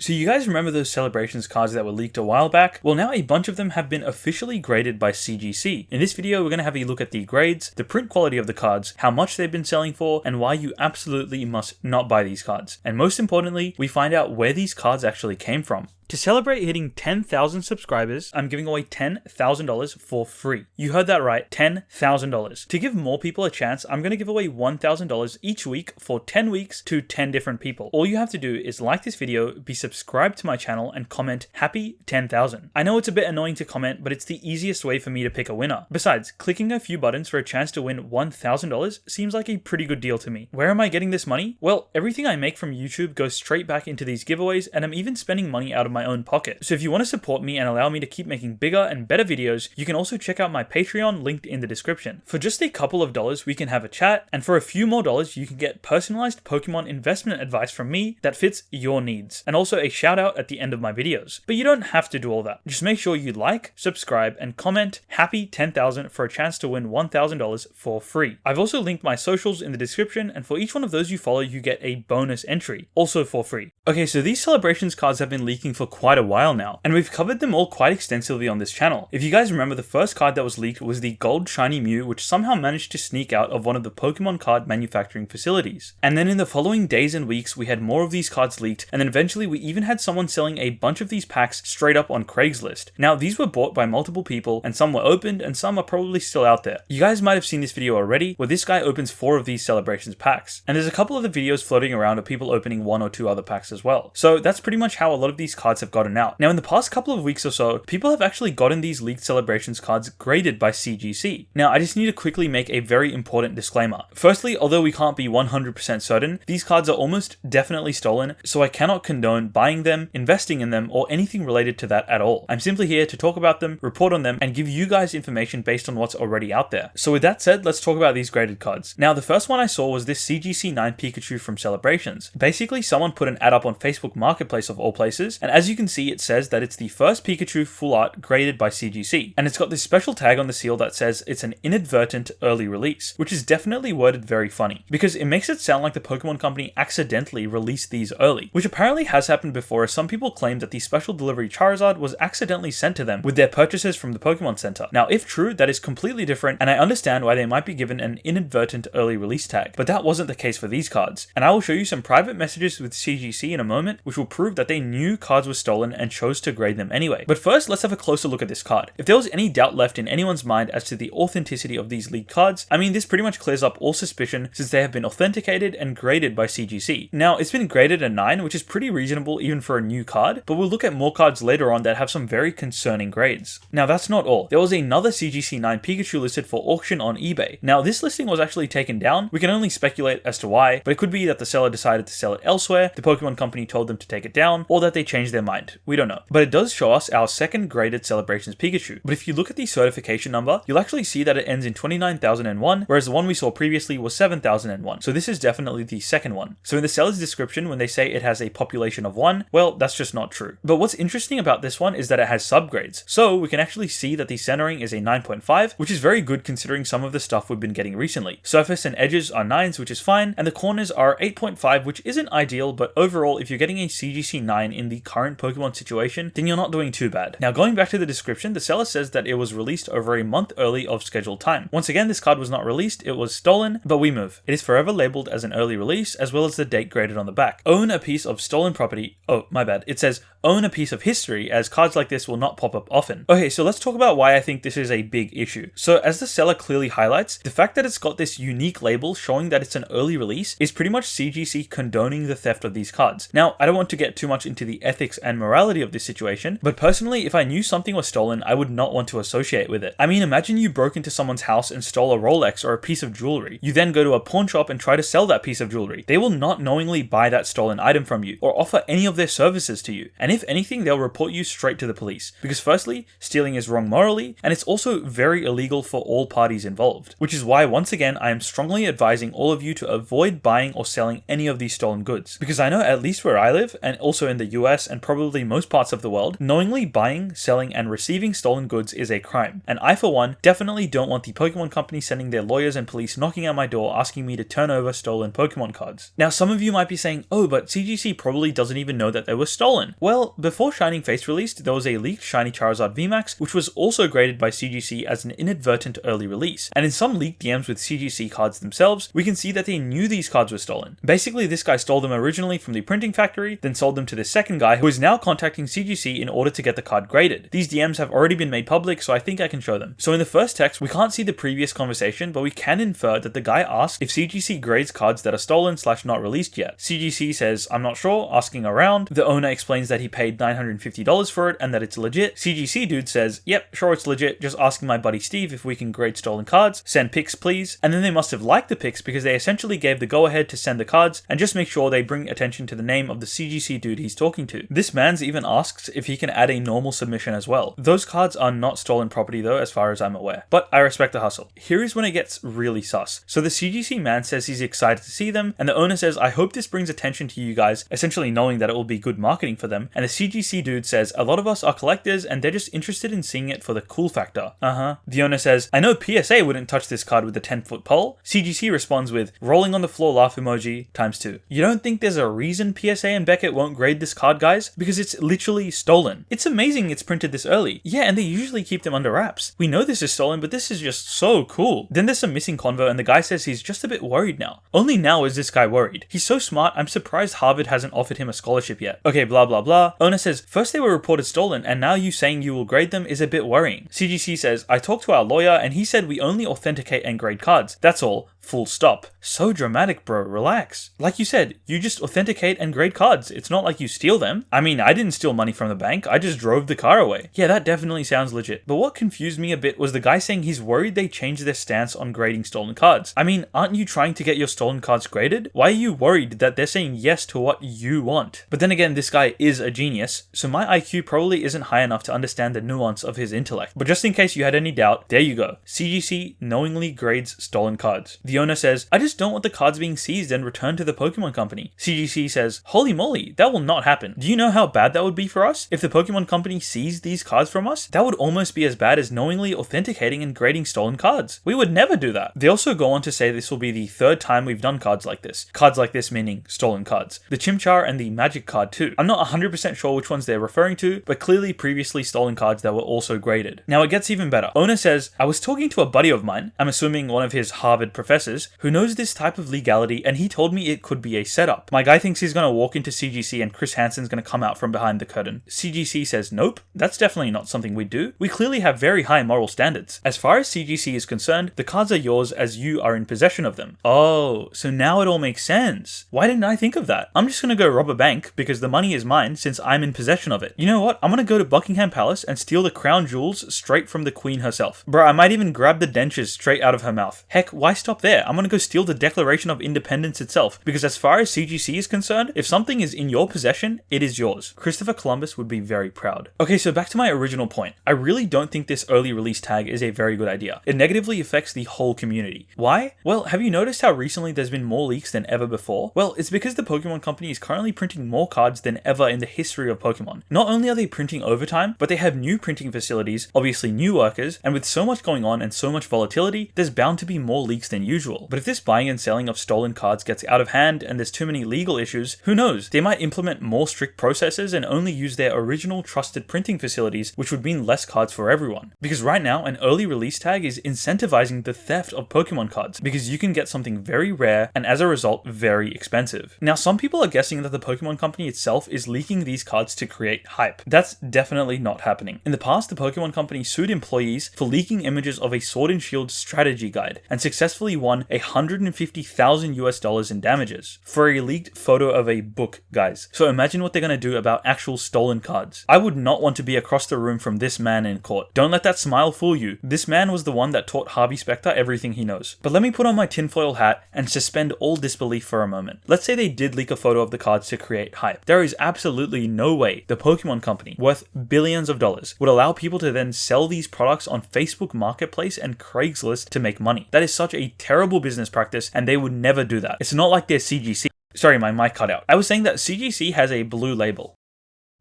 So you guys remember those celebrations cards that were leaked a while back? Well, now a bunch of them have been officially graded by CGC. In this video, we're going to have a look at the grades, the print quality of the cards, how much they've been selling for, and why you absolutely must not buy these cards. And most importantly, we find out where these cards actually came from. To celebrate hitting 10,000 subscribers, I'm giving away $10,000 for free. You heard that right, $10,000. To give more people a chance, I'm going to give away $1,000 each week for 10 weeks to 10 different people. All you have to do is like this video, be subscribed to my channel, and comment happy 10,000. I know it's a bit annoying to comment, but it's the easiest way for me to pick a winner. Besides, clicking a few buttons for a chance to win $1,000 seems like a pretty good deal to me. Where am I getting this money? Well, everything I make from YouTube goes straight back into these giveaways, and I'm even spending money out of my own pocket. So if you want to support me and allow me to keep making bigger and better videos, you can also check out my Patreon linked in the description. For just a couple of dollars, we can have a chat, and for a few more dollars, you can get personalized Pokemon investment advice from me that fits your needs, and also a shout out at the end of my videos. But you don't have to do all that. Just make sure you like, subscribe, and comment happy 10,000 for a chance to win $1,000 for free. I've also linked my socials in the description, and for each one of those you follow, you get a bonus entry, also for free. Okay, so these celebrations cards have been leaking for quite a while now, and we've covered them all quite extensively on this channel. If you guys remember, the first card that was leaked was the gold shiny Mew, which somehow managed to sneak out of one of the Pokemon card manufacturing facilities. And then in the following days and weeks, we had more of these cards leaked, and then eventually we even had someone selling a bunch of these packs straight up on Craigslist. Now, these were bought by multiple people, and some were opened, and some are probably still out there. You guys might have seen this video already, where this guy opens 4 of these celebrations packs, and there's a couple of the videos floating around of people opening 1 or 2 other packs as well. So that's pretty much how a lot of these cards have gotten out. Now, in the past couple of weeks or so, people have actually gotten these leaked celebrations cards graded by CGC. Now, I just need to quickly make a very important disclaimer. Firstly, although we can't be 100% certain, these cards are almost definitely stolen, so I cannot condone buying them, investing in them, or anything related to that at all. I'm simply here to talk about them, report on them, and give you guys information based on what's already out there. So with that said, let's talk about these graded cards. Now, the first one I saw was this CGC 9 Pikachu from Celebrations. Basically, someone put an ad up on Facebook Marketplace of all places, and as you can see, it says that it's the first Pikachu full art graded by CGC, and it's got this special tag on the seal that says it's an inadvertent early release, which is definitely worded very funny, because it makes it sound like the Pokemon Company accidentally released these early, which apparently has happened before, as some people claim that the special Delivery Charizard was accidentally sent to them with their purchases from the Pokemon Center. Now, if true, that is completely different, and I understand why they might be given an inadvertent early release tag, but that wasn't the case for these cards, and I will show you some private messages with CGC in a moment, which will prove that they knew cards were stolen and chose to grade them anyway. But first, let's have a closer look at this card. If there was any doubt left in anyone's mind as to the authenticity of these leaked cards, I mean, this pretty much clears up all suspicion since they have been authenticated and graded by CGC. Now, it's been graded a 9, which is pretty reasonable even for a new card, but we'll look at more cards later on that have some very concerning grades. Now, that's not all. There was another CGC 9 Pikachu listed for auction on eBay. Now, this listing was actually taken down. We can only speculate as to why, but it could be that the seller decided to sell it elsewhere, the Pokemon Company told them to take it down, or that they changed their mind. We don't know. But it does show us our second graded Celebrations Pikachu. But if you look at the certification number, you'll actually see that it ends in 29,001, whereas the one we saw previously was 7,001. So this is definitely the second one. So in the seller's description, when they say it has a population of 1, well, that's just not true. But what's interesting about this one is that it has subgrades. So we can actually see that the centering is a 9.5, which is very good considering some of the stuff we've been getting recently. Surface and edges are 9s, which is fine, and the corners are 8.5, which isn't ideal, but overall, if you're getting a CGC 9 in the current Pokemon situation, then you're not doing too bad. Now, going back to the description, the seller says that it was released over a month early of scheduled time. Once again, this card was not released, it was stolen, but we move. It is forever labeled as an early release, as well as the date graded on the back. Own a piece of stolen property. Oh, my bad. It says own a piece of history, as cards like this will not pop up often. Okay, so let's talk about why I think this is a big issue. So as the seller clearly highlights, the fact that it's got this unique label showing that it's an early release is pretty much CGC condoning the theft of these cards. Now, I don't want to get too much into the ethics and morality of this situation, but personally, if I knew something was stolen, I would not want to associate with it. I mean, imagine you broke into someone's house and stole a Rolex or a piece of jewelry. You then go to a pawn shop and try to sell that piece of jewelry. They will not knowingly buy that stolen item from you or offer any of their services to you. And if anything, they'll report you straight to the police. Because firstly, stealing is wrong morally, and it's also very illegal for all parties involved. Which is why, once again, I am strongly advising all of you to avoid buying or selling any of these stolen goods. Because I know at least where I live, and also in the US and probably most parts of the world, knowingly buying, selling, and receiving stolen goods is a crime. And I, for one, definitely don't want the Pokemon Company sending their lawyers and police knocking at my door asking me to turn over stolen Pokemon cards. Now, some of you might be saying, oh, but CGC probably doesn't even know that they were stolen. Well, before Shining Face released, there was a leaked Shiny Charizard VMAX, which was also graded by CGC as an inadvertent early release. And in some leaked DMs with CGC cards themselves, we can see that they knew these cards were stolen. Basically, this guy stole them originally from the printing factory, then sold them to this second guy who is now contacting CGC in order to get the card graded. These DMs have already been made public, so I think I can show them. So in the first text, we can't see the previous conversation, but we can infer that the guy asked if CGC grades cards that are stolen / not released yet. CGC says, I'm not sure, asking around. The owner explains that he paid $950 for it and that it's legit. CGC dude says, yep, sure it's legit, just asking my buddy Steve if we can grade stolen cards, send pics please. And then they must have liked the pics because they essentially gave the go ahead to send the cards and just make sure they bring attention to the name of the CGC dude he's talking to. This man's even asks if he can add a normal submission as well. Those cards are not stolen property though, as far as I'm aware, but I respect the hustle. Here is when it gets really sus. So the CGC man says he's excited to see them, and the owner says, I hope this brings attention to you guys, essentially knowing that it will be good marketing for them. And the CGC dude says, a lot of us are collectors and they're just interested in seeing it for the cool factor. The owner says, I know PSA wouldn't touch this card with a 10-foot pole. CGC responds with, rolling on the floor laugh emoji ×2. You don't think there's a reason PSA and Beckett won't grade this card, guys? Because it's literally stolen. It's amazing it's printed this early. Yeah, and they usually keep them under wraps. We know this is stolen, but this is just so cool. Then there's some missing convo and the guy says he's just a bit worried now. Only now is this guy worried. He's so smart, I'm surprised Harvard hasn't offered him a scholarship yet. Okay, blah blah blah. Owner says, first they were reported stolen and now you saying you will grade them is a bit worrying. CGC says, I talked to our lawyer and he said we only authenticate and grade cards. That's all. Full stop. So dramatic, bro. Relax. Like you said, you just authenticate and grade cards. It's not like you steal them. I mean, I didn't steal money from the bank. I just drove the car away. Yeah, that definitely sounds legit. But what confused me a bit was the guy saying he's worried they changed their stance on grading stolen cards. I mean, aren't you trying to get your stolen cards graded? Why are you worried that they're saying yes to what you want? But then again, this guy is a genius, so my IQ probably isn't high enough to understand the nuance of his intellect. But just in case you had any doubt, there you go. CGC knowingly grades stolen cards. The owner says, I just don't want the cards being seized and returned to the Pokemon Company. CGC says, holy moly, that will not happen. Do you know how bad that would be for us? If the Pokemon Company seized these cards from us, that would almost be as bad as knowingly authenticating and grading stolen cards. We would never do that. They also go on to say this will be the third time we've done cards like this. Cards like this meaning stolen cards. The Chimchar and the Magic card too. I'm not 100% sure which ones they're referring to, but clearly previously stolen cards that were also graded. Now it gets even better. Owner says, I was talking to a buddy of mine, I'm assuming one of his Harvard professors, who knows this type of legality and he told me it could be a setup. My guy thinks he's gonna walk into CGC and Chris Hansen's gonna come out from behind the curtain. CGC says nope, that's definitely not something we do. We clearly have very high moral standards. As far as CGC is concerned, the cards are yours as you are in possession of them. Oh, so now it all makes sense. Why didn't I think of that? I'm just gonna go rob a bank because the money is mine since I'm in possession of it. You know what? I'm gonna go to Buckingham Palace and steal the crown jewels straight from the Queen herself. Bro, I might even grab the dentures straight out of her mouth. Heck, why stop there? I'm gonna go steal the Declaration of Independence itself, because as far as CGC is concerned, if something is in your possession, it is yours. Christopher Columbus would be very proud. Okay, so back to my original point. I really don't think this early release tag is a very good idea. It negatively affects the whole community. Why? Well, have you noticed how recently there's been more leaks than ever before? Well, it's because the Pokemon Company is currently printing more cards than ever in the history of Pokemon. Not only are they printing overtime, but they have new printing facilities, obviously new workers, and with so much going on and so much volatility, there's bound to be more leaks than usual. But if this buying and selling of stolen cards gets out of hand and there's too many legal issues, who knows? They might implement more strict processes and only use their original trusted printing facilities, which would mean less cards for everyone. Because right now, an early release tag is incentivizing the theft of Pokemon cards, because you can get something very rare and as a result, very expensive. Now, some people are guessing that the Pokemon Company itself is leaking these cards to create hype. That's definitely not happening. In the past, the Pokemon Company sued employees for leaking images of a Sword and Shield strategy guide and successfully won $150,000 in damages for a leaked photo of a book, guys. So imagine what they're gonna do about actual stolen cards. I would not want to be across the room from this man in court. Don't let that smile fool you. This man was the one that taught Harvey Specter everything he knows. But let me put on my tinfoil hat and suspend all disbelief for a moment. Let's say they did leak a photo of the cards to create hype. There is absolutely no way the Pokemon Company, worth billions of dollars, would allow people to then sell these products on Facebook Marketplace and Craigslist to make money. That is such a terrible business practice and they would never do that. It's not like they're CGC. Sorry, my mic cut out. I was saying that CGC has a blue label.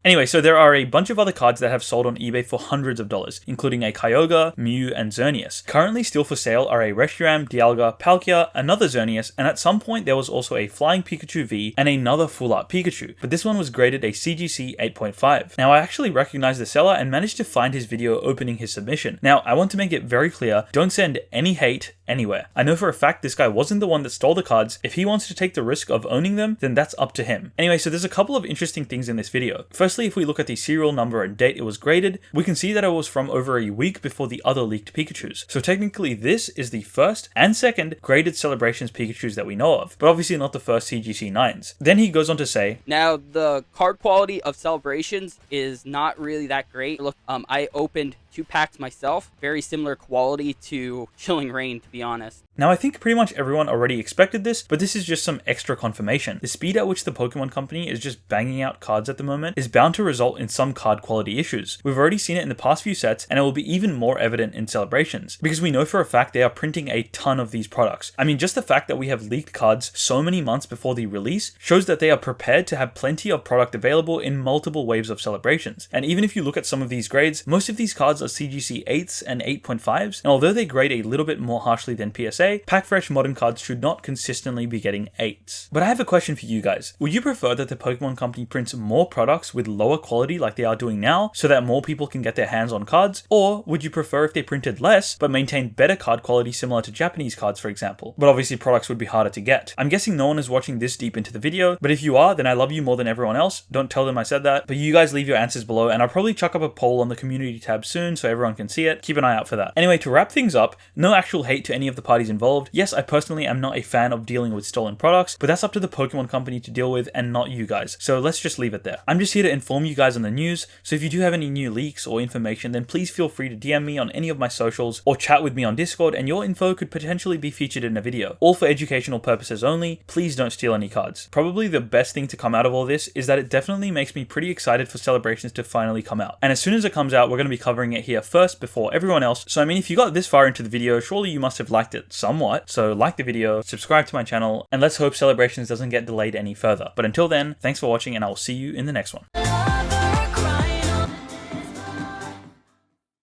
Anyway, so there are a bunch of other cards that have sold on eBay for hundreds of dollars, including a Kyogre, Mew, and Xerneas. Currently still for sale are a Reshiram, Dialga, Palkia, another Xerneas, and at some point there was also a Flying Pikachu V and another Full Art Pikachu, but this one was graded a CGC 8.5. Now I actually recognized the seller and managed to find his video opening his submission. Now I want to make it very clear, don't send any hate anywhere. I know for a fact this guy wasn't the one that stole the cards. If he wants to take the risk of owning them, then that's up to him. Anyway, so there's a couple of interesting things in this video. Firstly, if we look at the serial number and date it was graded, we can see that it was from over a week before the other leaked Pikachus. So technically this is the first and second graded Celebrations Pikachus that we know of, but obviously not the first CGC 9s. Then he goes on to say, now the card quality of Celebrations is not really that great. Look, I opened 2 packs myself, very similar quality to Chilling Reign, to be honest. Now I think pretty much everyone already expected this, but this is just some extra confirmation. The speed at which the Pokemon Company is just banging out cards at the moment is bound to result in some card quality issues. We've already seen it in the past few sets, and it will be even more evident in Celebrations, because we know for a fact they are printing a ton of these products. I mean, just the fact that we have leaked cards so many months before the release shows that they are prepared to have plenty of product available in multiple waves of Celebrations. And even if you look at some of these grades, most of these cards are CGC 8s and 8.5s, and although they grade a little bit more harshly than PSA, pack-fresh modern cards should not consistently be getting 8s. But I have a question for you guys. Would you prefer that the Pokemon Company prints more products with lower quality like they are doing now, so that more people can get their hands on cards? Or would you prefer if they printed less, but maintained better card quality similar to Japanese cards, for example? But obviously products would be harder to get. I'm guessing no one is watching this deep into the video, but if you are, then I love you more than everyone else. Don't tell them I said that, but you guys leave your answers below, and I'll probably chuck up a poll on the community tab soon so everyone can see it. Keep an eye out for that. Anyway, to wrap things up, no actual hate to any of the parties involved. Yes, I personally am not a fan of dealing with stolen products, but that's up to the Pokemon Company to deal with and not you guys. So let's just leave it there. I'm just here to inform you guys on the news, so if you do have any new leaks or information, then please feel free to DM me on any of my socials or chat with me on Discord, and your info could potentially be featured in a video. All for educational purposes only. Please don't steal any cards. Probably the best thing to come out of all this is that it definitely makes me pretty excited for Celebrations to finally come out. And as soon as it comes out, we're going to be covering it here first before everyone else. So I mean, if you got this far into the video, surely you must have liked it somewhat. So like the video, subscribe to my channel, and let's hope Celebrations doesn't get delayed any further. But until then, thanks for watching, and I will see you in the next one.